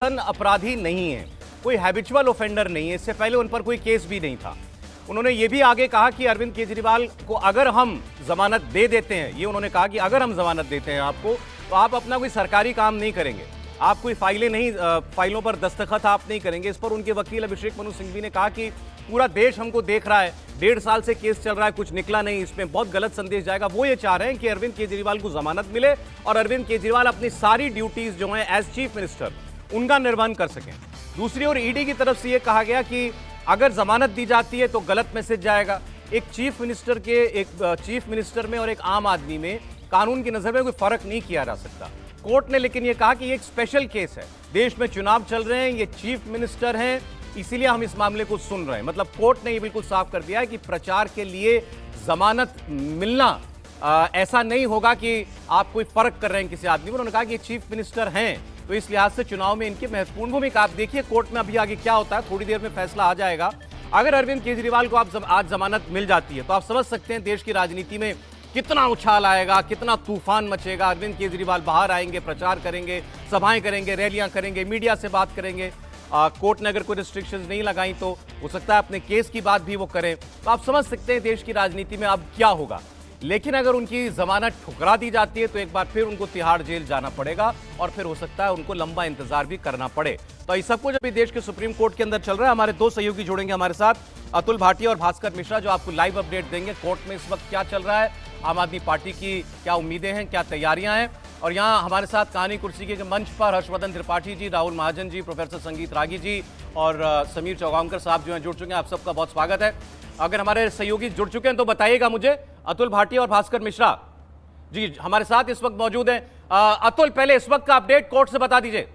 अपराधी नहीं है, कोई हैबिचुअल ऑफेंडर नहीं है। इससे पहले उन पर कोई केस भी नहीं था। उन्होंने ये भी आगे कहा कि अरविंद केजरीवाल को अगर हम जमानत दे देते हैं, ये उन्होंने कहा कि अगर हम जमानत देते हैं आपको, तो आप अपना कोई सरकारी काम नहीं करेंगे, आप कोई फाइलों पर दस्तखत आप नहीं करेंगे। इस पर उनके वकील अभिषेक मनु सिंघवी ने कहा कि पूरा देश हमको देख रहा है, 1.5 साल से केस चल रहा है, कुछ निकला नहीं, इसमें बहुत गलत संदेश जाएगा। वो ये चाह रहे हैं कि अरविंद केजरीवाल को जमानत मिले और अरविंद केजरीवाल अपनी सारी ड्यूटीज जो हैं एज चीफ मिनिस्टर उनका निर्वहन कर सकें। दूसरी ओर ईडी की तरफ से यह कहा गया कि अगर जमानत दी जाती है तो गलत मैसेज जाएगा। एक चीफ मिनिस्टर में और एक आम आदमी में कानून की नजर में कोई फर्क नहीं किया जा सकता। कोर्ट ने लेकिन यह कहा कि ये एक स्पेशल केस है, देश में चुनाव चल रहे हैं, ये चीफ मिनिस्टर हैं, इसीलिए हम इस मामले को सुन रहे हैं। मतलब कोर्ट ने यह बिल्कुल साफ कर दिया है कि प्रचार के लिए जमानत मिलना ऐसा नहीं होगा कि आप कोई फर्क कर रहे हैं किसी आदमी को। उन्होंने कहा कि चीफ मिनिस्टर हैं तो इस लिहाज से चुनाव में इनकी महत्वपूर्ण भूमिका। आप देखिए कोर्ट में अभी आगे क्या होता है, थोड़ी देर में फैसला आ जाएगा। अगर अरविंद केजरीवाल को आज जमानत मिल जाती है तो आप समझ सकते हैं देश की राजनीति में कितना उछाल आएगा, कितना तूफान मचेगा। अरविंद केजरीवाल बाहर आएंगे, प्रचार करेंगे, सभाएं करेंगे, रैलियां करेंगे, मीडिया से बात करेंगे। कोर्ट ने अगर कोई रिस्ट्रिक्शंस नहीं लगाई तो हो सकता है अपने केस की बात भी वो करें। तो आप समझ सकते हैं देश की राजनीति में अब क्या होगा। लेकिन अगर उनकी जमानत ठुकरा दी जाती है तो एक बार फिर उनको तिहाड़ जेल जाना पड़ेगा और फिर हो सकता है उनको लंबा इंतजार भी करना पड़े। तो इस सब कुछ अभी देश के सुप्रीम कोर्ट के अंदर चल रहा है। हमारे दो सहयोगी जुड़ेंगे हमारे साथ, अतुल भाटिया और भास्कर मिश्रा, जो आपको लाइव अपडेट देंगे कोर्ट में इस वक्त क्या चल रहा है, आम आदमी पार्टी की क्या उम्मीदें हैं, क्या तैयारियां हैं। और यहाँ हमारे साथ कहानी कुर्सी के मंच पर हर्षवर्धन त्रिपाठी जी, राहुल महाजन जी, प्रोफेसर संगीत रागी जी और समीर चौगांवकर साहब जो हैं जुड़ चुके हैं। आप सबका बहुत स्वागत है। अगर हमारे सहयोगी जुड़ चुके हैं तो बताइएगा मुझे। अतुल भाटिया और भास्कर मिश्रा जी हमारे साथ इस वक्त मौजूद हैं। अतुल, पहले इस वक्त का अपडेट कोर्ट से बता दीजिए।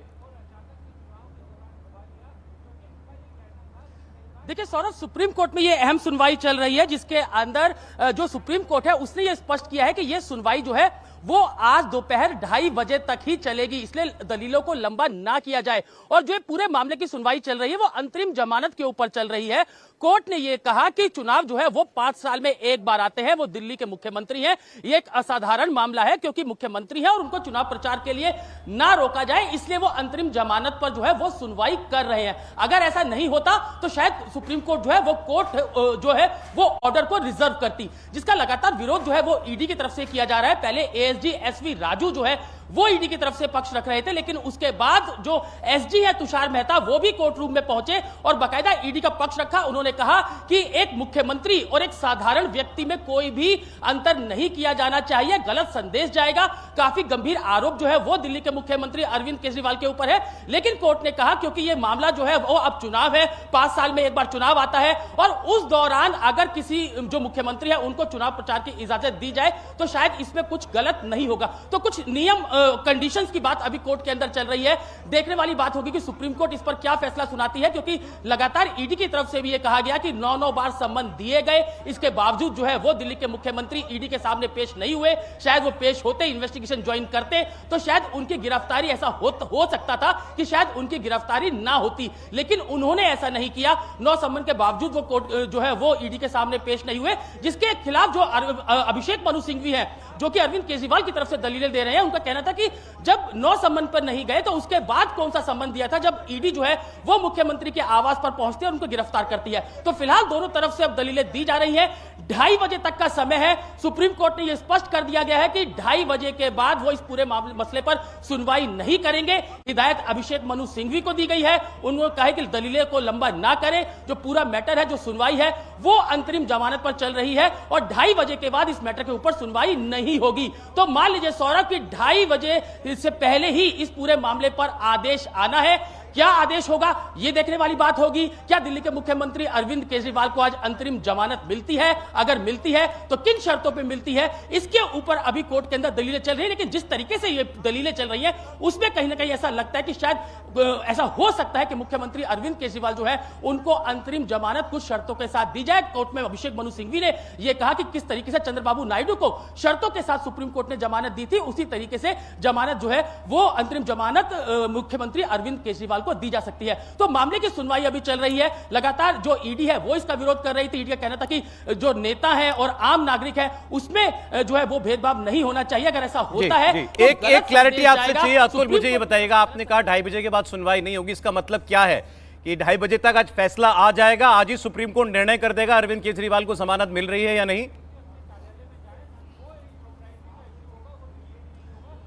देखिए सौरभ, सुप्रीम कोर्ट में ये अहम सुनवाई चल रही है जिसके अंदर जो सुप्रीम कोर्ट है उसने ये स्पष्ट किया है कि ये सुनवाई जो है वो आज दोपहर 2:30 बजे तक ही चलेगी, इसलिए दलीलों को लंबा ना किया जाए। और जो पूरे मामले की सुनवाई चल रही है वो अंतरिम जमानत के ऊपर चल रही है। कोर्ट ने यह कहा कि चुनाव जो है वो 5 साल में एक बार आते हैं, वो दिल्ली के मुख्यमंत्री हैं, ये एक असाधारण मामला है क्योंकि मुख्यमंत्री है और उनको चुनाव प्रचार के लिए ना रोका जाए, इसलिए वो अंतरिम जमानत पर जो है वो सुनवाई कर रहे हैं। अगर ऐसा नहीं होता तो शायद सुप्रीम कोर्ट जो है वो कोर्ट जो है वो ऑर्डर को रिजर्व करती, जिसका लगातार विरोध जो है वो ईडी की तरफ से किया जा रहा है। पहले एएसजी एसवी राजू जो है वो ईडी की तरफ से पक्ष रख रहे थे, लेकिन उसके बाद जो एसजी है तुषार मेहता वो भी कोर्ट रूम में पहुंचे और बाकायदा ईडी का पक्ष रखा। उन्होंने कहा कि एक मुख्यमंत्री और एक साधारण व्यक्ति में कोई भी अंतर नहीं किया जाना चाहिए, गलत संदेश जाएगा। काफी गंभीर आरोप जो है वो दिल्ली के मुख्यमंत्री अरविंद केजरीवाल के ऊपर है। लेकिन कोर्ट ने कहा क्योंकि यह मामला जो है वो अब चुनाव है, 5 साल में एक बार चुनाव आता है और उस दौरान अगर किसी जो मुख्यमंत्री है उनको चुनाव प्रचार की इजाजत दी जाए तो शायद इसमें कुछ गलत नहीं होगा। तो कुछ नियम कंडीशंस की बात अभी कोर्ट के अंदर चल रही है। देखने वाली बात होगी कि सुप्रीम कोर्ट इस पर क्या फैसला सुनाती है, क्योंकि लगातार ईडी की तरफ से भी यह कहा गया कि 9 बार सम्मन दिए गए, इसके बावजूद जो है वो दिल्ली के मुख्यमंत्री ईडी के सामने पेश नहीं हुए। शायद वो पेश होते, इन्वेस्टिगेशन ज्वाइन करते तो शायद उनकी गिरफ्तारी, ऐसा हो सकता था कि शायद उनकी गिरफ्तारी ना होती, लेकिन उन्होंने ऐसा नहीं किया। 9 सम्मन के बावजूद वो कोर्ट जो है वो ईडी के सामने पेश नहीं हुए, जिसके खिलाफ जो अभिषेक मनु सिंघवी है जो कि अरविंद केजरीवाल की तरफ से दलीलें दे रहे हैं, उनका कहना था कि जब 9 सम्मन पर नहीं गए तो उसके बाद कौन सा सम्मन दिया था जब ईडी जो है वो मुख्यमंत्री के आवास पर पहुंचती है और उनको गिरफ्तार करती है। तो फिलहाल दोनों तरफ से अब दलीलें दी जा रही है। 2:30 बजे तक का समय है। सुप्रीम कोर्ट ने यह स्पष्ट कर दिया गया है कि 2:30 बजे के बाद वो इस पूरे मसले पर सुनवाई नहीं करेंगे। हिदायत अभिषेक मनु सिंघवी को दी गई है। उन्होंने कहा कि दलीलें को लंबा ना करें, जो पूरा मैटर है, जो सुनवाई है वो अंतरिम जमानत पर चल रही है और 2:30 बजे के बाद इस मैटर के ऊपर सुनवाई नहीं होगी। तो मान लीजिए सौरभ कि 2:30 बजे से पहले ही इस पूरे मामले पर आदेश आना है। क्या आदेश होगा ये देखने वाली बात होगी। क्या दिल्ली के मुख्यमंत्री अरविंद केजरीवाल को आज अंतरिम जमानत मिलती है? अगर मिलती है तो किन शर्तों पे मिलती है, इसके ऊपर अभी कोर्ट के अंदर दलीलें चल रही है। लेकिन जिस तरीके से ये दलीलें चल रही है उसमें कहीं ना कहीं ऐसा लगता है कि शायद ऐसा हो सकता है कि मुख्यमंत्री अरविंद केजरीवाल जो है उनको अंतरिम जमानत कुछ शर्तों के साथ दी जाए। कोर्ट में अभिषेक मनु सिंघवी ने यह कहा कि किस तरीके से चंद्रबाबू नायडू को शर्तों के साथ सुप्रीम कोर्ट ने जमानत दी थी, उसी तरीके से जमानत जो है वो अंतरिम जमानत मुख्यमंत्री अरविंद केजरीवाल को दी जा सकती है। तो मामले की सुनवाई अभी चल रही है, लगातार जो ईडी है वो इसका विरोध कर रही थी। ईडी का कहना था कि जो नेता है और आम नागरिक है उसमें जो है वो भेदभाव नहीं होना चाहिए। अगर ऐसा होता है तो एक गलत क्लैरिटी संदेश आपसे जाएगा। चाहिए अतुल, सुप्रीम मुझे ये बताइएगा, आपने कहा 2:30 बजे के बाद सुनवाई नहीं होगी, इसका मतलब क्या है कि 2:30 बजे तक आज फैसला आ जाएगा, आज ही सुप्रीम कोर्ट निर्णय कर देगा अरविंद केजरीवाल को जमानत मिल रही है या नहीं?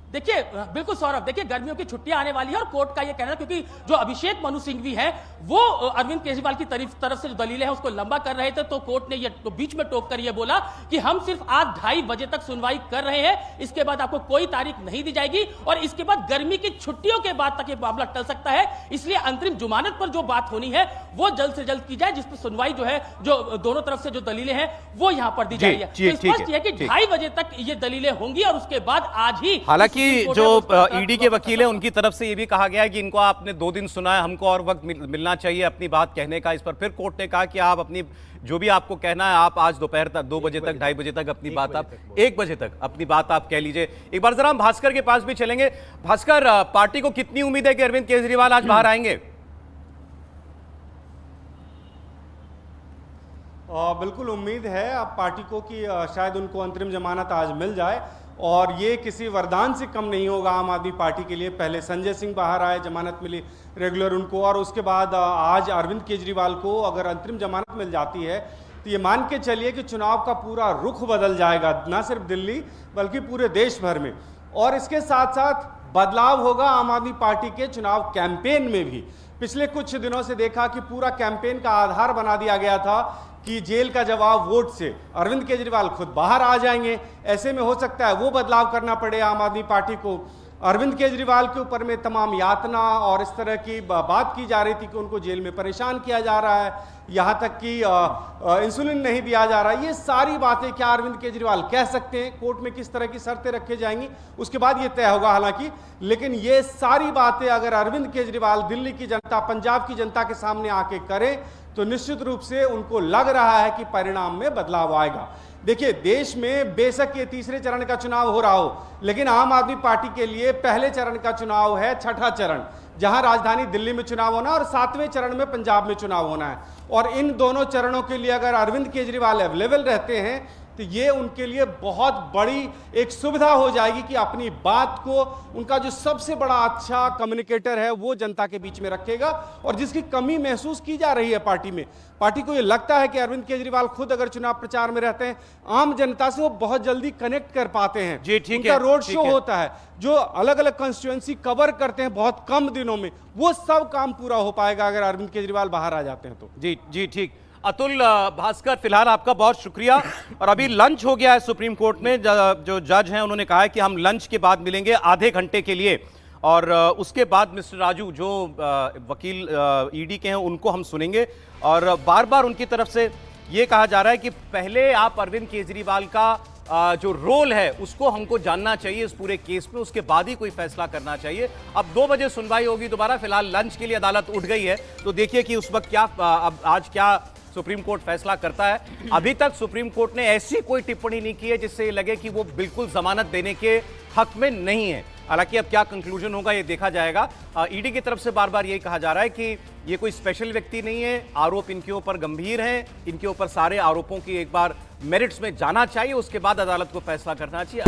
देखिए बिल्कुल सौरभ, देखिए गर्मियों की छुट्टियां आने वाली है और कोर्ट का यह कहना है, क्योंकि जो अभिषेक मनु सिंघवी हैं वो अरविंद केजरीवाल की तरफ से जो दलीलें हैं उसको लंबा कर रहे थे, तो कोर्ट ने ये तो बीच में टोक कर ये बोला कि हम सिर्फ आज 2:30 बजे तक सुनवाई कर रहे हैं, इसके बाद आपको कोई तारीख नहीं दी जाएगी और इसके बाद गर्मी की छुट्टियों के बाद तक ये मामला टल सकता है। इसलिए अंतरिम जमानत पर जो बात होनी है वो जल्द से जल्द की जाए, जिस पर सुनवाई जो है जो दोनों तरफ से जो दलीलें हैं वो यहां पर दी जा रही है। तो स्पष्ट है कि 2:30 बजे तक ये दलीलें होंगी और उसके बाद आज ही हालांकि जो ईडी के वकील है उनकी तरफ से यह भी कहा गया है कि इनको आपने 2 दिन सुना है, हमको और वक्त मिलना चाहिए अपनी बात कहने का। इस पर फिर कोर्ट ने कहा कि आप अपनी जो भी आपको कहना है आप आज दोपहर तक 2 बजे तक 2:30 बजे तक अपनी बात आप 1 बजे तक अपनी बात आप कह लीजिए। एक बार जरा हम भास्कर के पास भी चलेंगे। भास्कर, पार्टी को कितनी उम्मीद है कि अरविंद केजरीवाल आज बाहर आएंगे? बिल्कुल उम्मीद है अब पार्टी को कि शायद उनको अंतरिम जमानत आज मिल जाए और ये किसी वरदान से कम नहीं होगा आम आदमी पार्टी के लिए। पहले संजय सिंह बाहर आए, जमानत मिली रेगुलर उनको, और उसके बाद आज अरविंद केजरीवाल को अगर अंतरिम जमानत मिल जाती है तो ये मान के चलिए कि चुनाव का पूरा रुख बदल जाएगा, ना सिर्फ दिल्ली बल्कि पूरे देश भर में। और इसके साथ साथ बदलाव होगा आम आदमी पार्टी के चुनाव कैंपेन में भी। पिछले कुछ दिनों से देखा कि पूरा कैंपेन का आधार बना दिया गया था कि जेल का जवाब वोट से। अरविंद केजरीवाल खुद बाहर आ जाएंगे, ऐसे में हो सकता है वो बदलाव करना पड़े आम आदमी पार्टी को। अरविंद केजरीवाल के ऊपर में तमाम यातना और इस तरह की बात की जा रही थी कि उनको जेल में परेशान किया जा रहा है, यहाँ तक कि इंसुलिन नहीं दिया जा रहा है। ये सारी बातें क्या अरविंद केजरीवाल कह सकते हैं, कोर्ट में किस तरह की शर्तें रखी जाएंगी उसके बाद ये तय होगा हालांकि। लेकिन ये सारी बातें अगर अरविंद केजरीवाल दिल्ली की जनता, पंजाब की जनता के सामने आके करें तो निश्चित रूप से उनको लग रहा है कि परिणाम में बदलाव आएगा। देखिए, देश में बेशक ये तीसरे चरण का चुनाव हो रहा हो, लेकिन आम आदमी पार्टी के लिए पहले चरण का चुनाव है, छठा चरण, जहां राजधानी दिल्ली में चुनाव होना और 7वें चरण में पंजाब में चुनाव होना है। और इन दोनों चरणों के लिए अगर अरविंद केजरीवाल अवेलेबल रहते हैं तो ये उनके लिए बहुत बड़ी एक सुविधा हो जाएगी कि अपनी बात को, उनका जो सबसे बड़ा अच्छा कम्युनिकेटर है वो जनता के बीच में रखेगा। और जिसकी कमी महसूस की जा रही है पार्टी में, पार्टी को ये लगता है कि अरविंद केजरीवाल खुद अगर चुनाव प्रचार में रहते हैं आम जनता से वो बहुत जल्दी कनेक्ट कर पाते हैं। जी ठीक है, रोड शो है। होता है, जो अलग अलग कंस्टिट्यूएंसी कवर करते हैं बहुत कम दिनों में, वो सब काम पूरा हो पाएगा अगर अरविंद केजरीवाल बाहर आ जाते हैं तो। जी ठीक। अतुल, भास्कर, फिलहाल आपका बहुत शुक्रिया। और अभी लंच हो गया है सुप्रीम कोर्ट में, जो जज हैं उन्होंने कहा है कि हम लंच के बाद मिलेंगे आधे घंटे के लिए, और उसके बाद मिस्टर राजू जो वकील ईडी के हैं उनको हम सुनेंगे। और बार बार उनकी तरफ से ये कहा जा रहा है कि पहले आप अरविंद केजरीवाल का जो रोल है उसको हमको जानना चाहिए इस पूरे केस में, उसके बाद ही कोई फैसला करना चाहिए। अब 2 बजे सुनवाई होगी दोबारा। फिलहाल लंच के लिए अदालत उठ गई है, तो देखिए कि उस वक्त क्या अब आज क्या सुप्रीम कोर्ट फैसला करता है। अभी तक सुप्रीम कोर्ट ने ऐसी कोई टिप्पणी नहीं की है जिससे ये लगे कि वो बिल्कुल जमानत देने के हक में नहीं है। हालांकि अब क्या कंक्लूजन होगा ये देखा जाएगा। ईडी की तरफ से बार बार यही कहा जा रहा है कि ये कोई स्पेशल व्यक्ति नहीं है, आरोप इनके ऊपर गंभीर हैं, इनके ऊपर सारे आरोपों की एक बार मेरिट्स में जाना चाहिए, उसके बाद अदालत को फैसला करना चाहिए।